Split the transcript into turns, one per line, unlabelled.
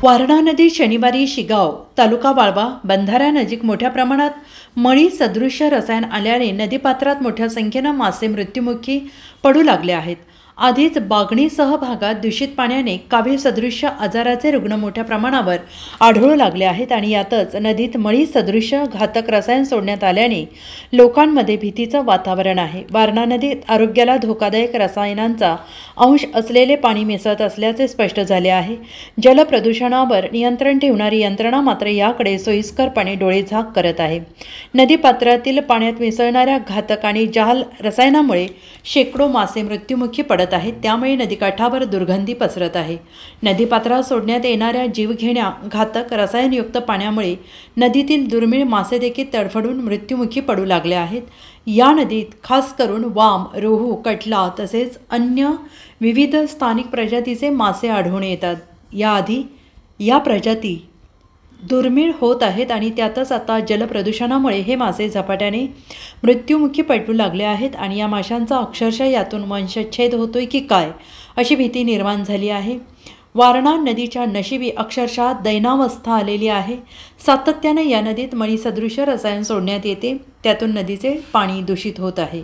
वारणा नदी शनिवारी शिगाव तालुका वाळवा बंधाऱ्यानजीक मोठ्या प्रमाणात मळी सदृश्य रसायन आल्याने नदीपात्रात मोठ्या संख्येने मासे मृत्युमुखी पडू लागले आहेत। आधीच बागणीसह भागात दूषित पाण्याने कावीळ सदृश्य आजाराचे रुग्ण मोठ्या प्रमाणावर आढळू लागले आहेत आणि यातच नदीत मळी सदृश्य घातक रसायन सोडण्यात आल्याने लोकांमध्ये भीतीचे वातावरण आहे। वारणा नदीत आरोग्याला धोकादायक रसायनांचा अंश असलेले पाणी मिसळत असल्याचे स्पष्ट झाले आहे। जलप्रदूषणावर नियंत्रण ठेवणारी यंत्रणा मात्र याकडे सोयीस्करपणे डोळेझाक करत आहे। नदीपात्रातील पाण्यात मिसळणाऱ्या घातक आणि जहाल रसायनामुळे शेकडो मासे मृत्युमुखी पडत आहेत, त्यामुळे नदीकाठावर दुर्गंधी पसरत आहे। नदीपात्रात सोडण्यात येणाऱ्या जीवघेण्या घातक रसायनयुक्त पाण्यामुळे नदीतील दुर्मिळ मासे देखील तडफडून मृत्युमुखी पडू लागले आहेत। या नदीत खास करून वाम, रोहू, कटला तसेच अन्य विविध स्थानिक प्रजातीचे मासे आढळून येतात। याआधी या प्रजाती दुर्मिळ होत आहेत आणि त्यातच आता जलप्रदूषणामुळे हे मासे झपाट्याने मृत्युमुखी पडू लागले आहेत आणि या माशांचा अक्षरशः यातून वंशच्छेद होतोय की काय अशी भीती निर्माण झाली आहे। वारणा नदीच्या नशिबी अक्षरशः दैनावस्था आलेली आहे। सातत्याने या नदीत मळी सदृश्य रसायन सोडण्यात येते, त्यातून नदीचे पाणी दूषित होत आहे।